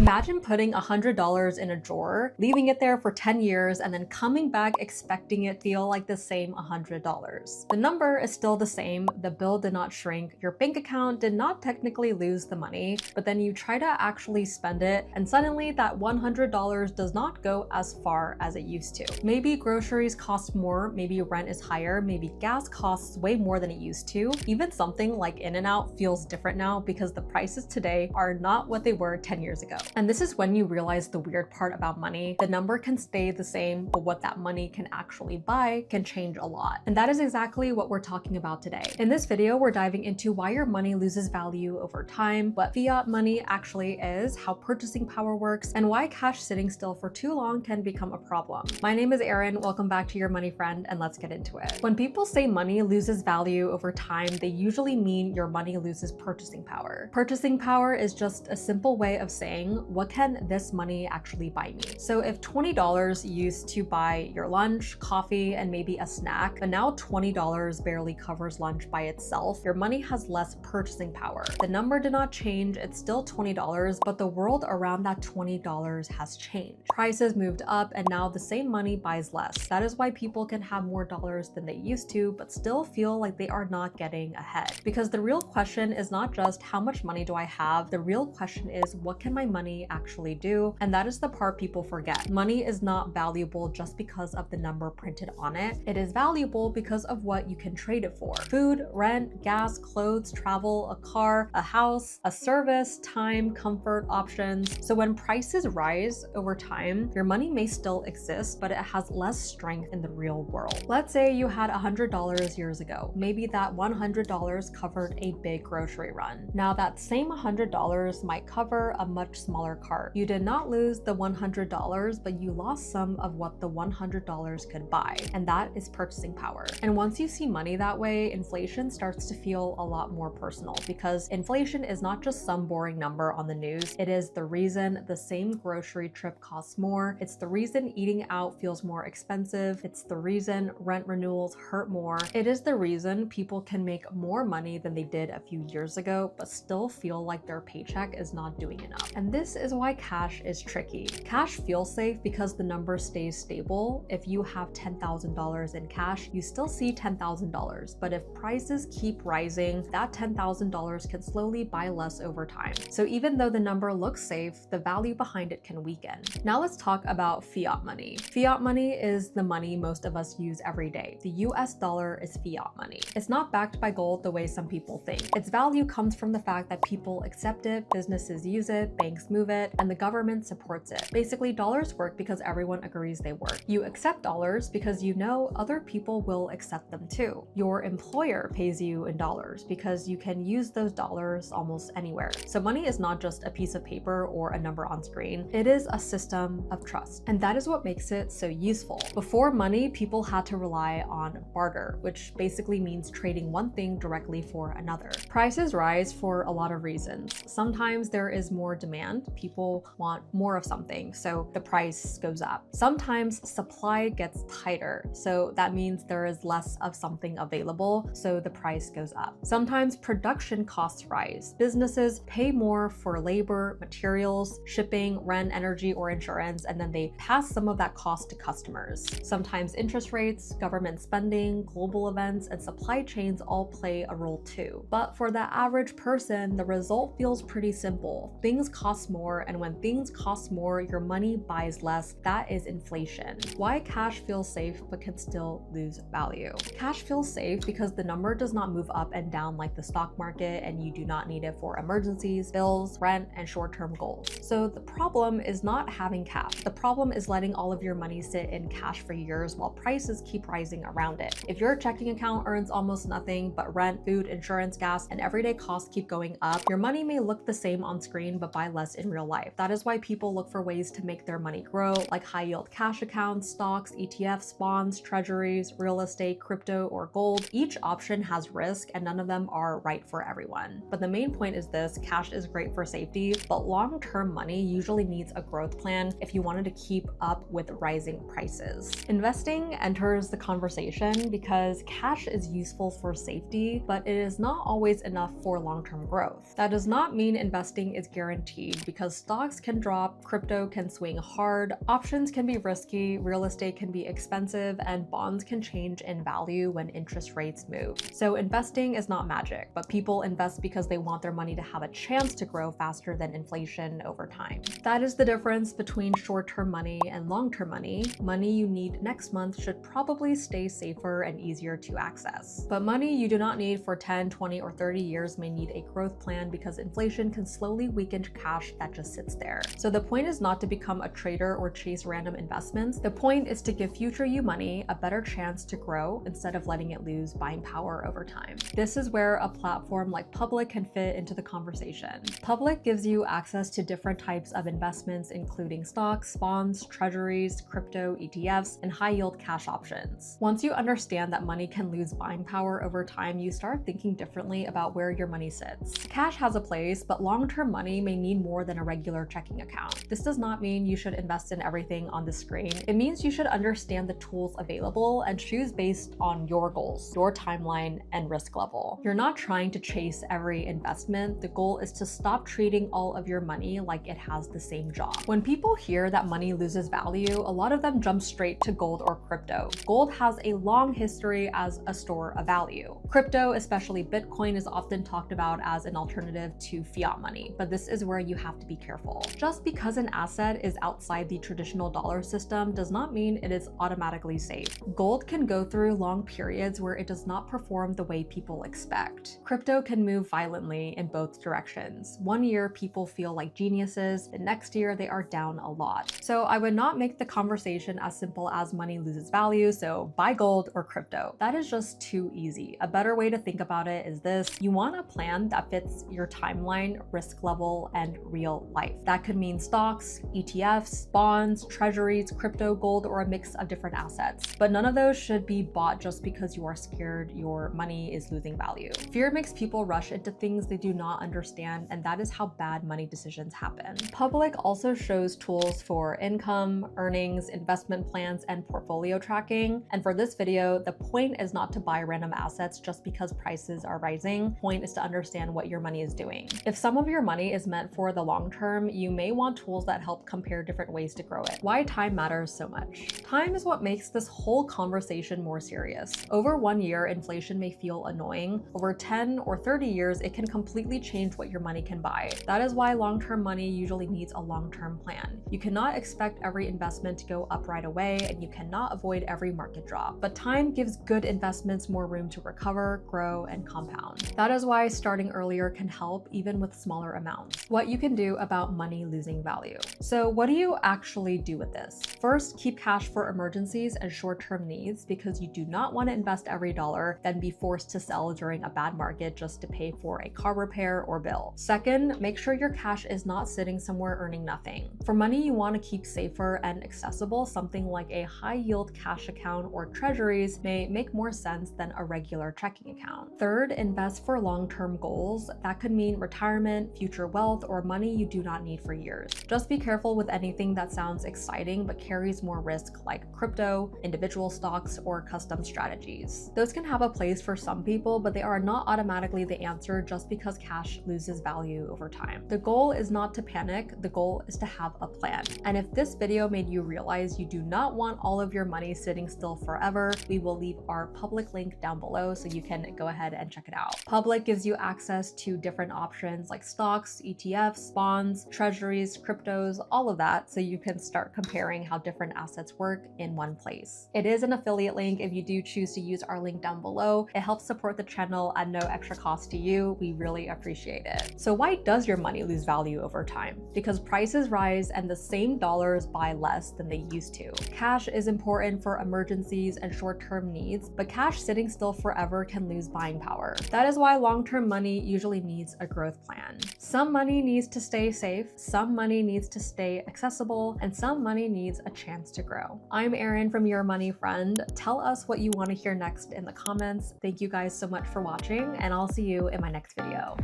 Imagine putting $100 in a drawer, leaving it there for 10 years, and then coming back expecting it to feel like the same $100. The number is still the same, the bill did not shrink, your bank account did not technically lose the money, but then you try to actually spend it, and suddenly that $100 does not go as far as it used to. Maybe groceries cost more, maybe rent is higher, maybe gas costs way more than it used to. Even something like In-N-Out feels different now because the prices today are not what they were 10 years ago. And this is when you realize the weird part about money. The number can stay the same, but what that money can actually buy can change a lot. And that is exactly what we're talking about today. In this video, we're diving into why your money loses value over time, what fiat money actually is, how purchasing power works, and why cash sitting still for too long can become a problem. My name is Erin, welcome back to Your Money Friend, and let's get into it. When people say money loses value over time, they usually mean your money loses purchasing power. Purchasing power is just a simple way of saying, what can this money actually buy me? So if $20 used to buy your lunch, coffee, and maybe a snack, but now $20 barely covers lunch by itself, your money has less purchasing power. The number did not change, it's still $20, but the world around that $20 has changed. Prices moved up, and now the same money buys less. That is why people can have more dollars than they used to, but still feel like they are not getting ahead. Because the real question is not just how much money do I have, the real question is what can my money actually do? And that is the part people forget. Money is not valuable just because of the number printed on it. It is valuable because of what you can trade it for. Food, rent, gas, clothes, travel, a car, a house, a service, time, comfort, options. So when prices rise over time, your money may still exist, but it has less strength in the real world. Let's say you had $100 years ago. Maybe that $100 covered a big grocery run. Now that same $100 might cover a much smaller cart. You did not lose the $100, but you lost some of what the $100 could buy, and that is purchasing power. And once you see money that way, inflation starts to feel a lot more personal, because inflation is not just some boring number on the news. It is the reason the same grocery trip costs more. It's the reason eating out feels more expensive. It's the reason rent renewals hurt more. It is the reason people can make more money than they did a few years ago, but still feel like their paycheck is not doing enough. And this is why cash is tricky. Cash feels safe because the number stays stable. If you have $10,000 in cash, you still see $10,000. But if prices keep rising, that $10,000 can slowly buy less over time. So even though the number looks safe, the value behind it can weaken. Now let's talk about fiat money. Fiat money is the money most of us use every day. The US dollar is fiat money. It's not backed by gold the way some people think. Its value comes from the fact that people accept it, businesses use it, banks move it, and the government supports it. Basically, dollars work because everyone agrees they work. You accept dollars because you know other people will accept them too. Your employer pays you in dollars because you can use those dollars almost anywhere. So money is not just a piece of paper or a number on screen. It is a system of trust. And that is what makes it so useful. Before money, people had to rely on barter, which basically means trading one thing directly for another. Prices rise for a lot of reasons. Sometimes there is more demand. People want more of something, so the price goes up. Sometimes supply gets tighter, so that means there is less of something available, so the price goes up. Sometimes production costs rise. Businesses pay more for labor, materials, shipping, rent, energy, or insurance, and then they pass some of that cost to customers. Sometimes interest rates, government spending, global events, and supply chains all play a role too. But for the average person, the result feels pretty simple. Things cost more, and when things cost more, your money buys less. That is inflation. Why cash feels safe but can still lose value. Cash feels safe because the number does not move up and down like the stock market, and you do not need it for emergencies, bills, rent, and short-term goals. So the problem is not having cash. The problem is letting all of your money sit in cash for years while prices keep rising around it. If your checking account earns almost nothing, but rent, food, insurance, gas, and everyday costs keep going up, your money may look the same on screen but buy less in real life. That is why people look for ways to make their money grow, like high-yield cash accounts, stocks, ETFs, bonds, treasuries, real estate, crypto, or gold. Each option has risk, and none of them are right for everyone. But the main point is this: cash is great for safety, but long-term money usually needs a growth plan if you wanted to keep up with rising prices. Investing enters the conversation because cash is useful for safety, but it is not always enough for long-term growth. That does not mean investing is guaranteed, because stocks can drop, crypto can swing hard, options can be risky, real estate can be expensive, and bonds can change in value when interest rates move. So investing is not magic, but people invest because they want their money to have a chance to grow faster than inflation over time. That is the difference between short-term money and long-term money. Money you need next month should probably stay safer and easier to access. But money you do not need for 10, 20, or 30 years may need a growth plan because inflation can slowly weaken cash that just sits there. So the point is not to become a trader or chase random investments. The point is to give future you money a better chance to grow instead of letting it lose buying power over time. This is where a platform like Public can fit into the conversation. Public gives you access to different types of investments, including stocks, bonds, treasuries, crypto, ETFs, and high-yield cash options. Once you understand that money can lose buying power over time, you start thinking differently about where your money sits. Cash has a place, but long-term money may need more than a regular checking account. This does not mean you should invest in everything on the screen. It means you should understand the tools available and choose based on your goals, your timeline, and risk level. You're not trying to chase every investment. The goal is to stop treating all of your money like it has the same job. When people hear that money loses value, a lot of them jump straight to gold or crypto. Gold has a long history as a store of value. Crypto, especially Bitcoin, is often talked about as an alternative to fiat money, but this is where you have to be careful. Just because an asset is outside the traditional dollar system does not mean it is automatically safe. Gold can go through long periods where it does not perform the way people expect. Crypto can move violently in both directions. One year people feel like geniuses, the next year they are down a lot. So I would not make the conversation as simple as money loses value, so buy gold or crypto. That is just too easy. A better way to think about it is this: you want a plan that fits your timeline, risk level, and real life. That could mean stocks, ETFs, bonds, treasuries, crypto, gold, or a mix of different assets. But none of those should be bought just because you are scared your money is losing value. Fear makes people rush into things they do not understand, and that is how bad money decisions happen. Public also shows tools for income, earnings, investment plans, and portfolio tracking. And for this video, the point is not to buy random assets just because prices are rising. The point is to understand what your money is doing. If some of your money is meant for the long term, you may want tools that help compare different ways to grow it. Why time matters so much. Time is what makes this whole conversation more serious. Over 1 year, inflation may feel annoying. Over 10 or 30 years, it can completely change what your money can buy. That is why long-term money usually needs a long-term plan. You cannot expect every investment to go up right away, and you cannot avoid every market drop. But time gives good investments more room to recover, grow, and compound. That is why starting earlier can help, even with smaller amounts. What you can do about money losing value. So what do you actually do with this? First, keep cash for emergencies and short-term needs because you do not want to invest every dollar, then be forced to sell during a bad market just to pay for a car repair or bill. Second, make sure your cash is not sitting somewhere earning nothing. For money you want to keep safer and accessible, something like a high-yield cash account or treasuries may make more sense than a regular checking account. Third, invest for long-term goals. That could mean retirement, future wealth, or money you do not need for years. Just be careful with anything that sounds exciting but carries more risk, like crypto, individual stocks, or custom strategies. Those can have a place for some people, but they are not automatically the answer just because cash loses value over time. The goal is not to panic, the goal is to have a plan. And if this video made you realize you do not want all of your money sitting still forever, we will leave our Public link down below so you can go ahead and check it out. Public gives you access to different options like stocks, ETFs, bonds, treasuries, cryptos, all of that, so you can start comparing how different assets work in one place. It is an affiliate link. If you do choose to use our link down below, it helps support the channel at no extra cost to you. We really appreciate it. So why does your money lose value over time? Because prices rise and the same dollars buy less than they used to. Cash is important for emergencies and short-term needs, but cash sitting still forever can lose buying power. That is why long-term money usually needs a growth plan. Some money needs to stay safe, some money needs to stay accessible, and some money needs a chance to grow. I'm Erin from Your Money Friend. Tell us what you want to hear next in the comments. Thank you guys so much for watching, and I'll see you in my next video.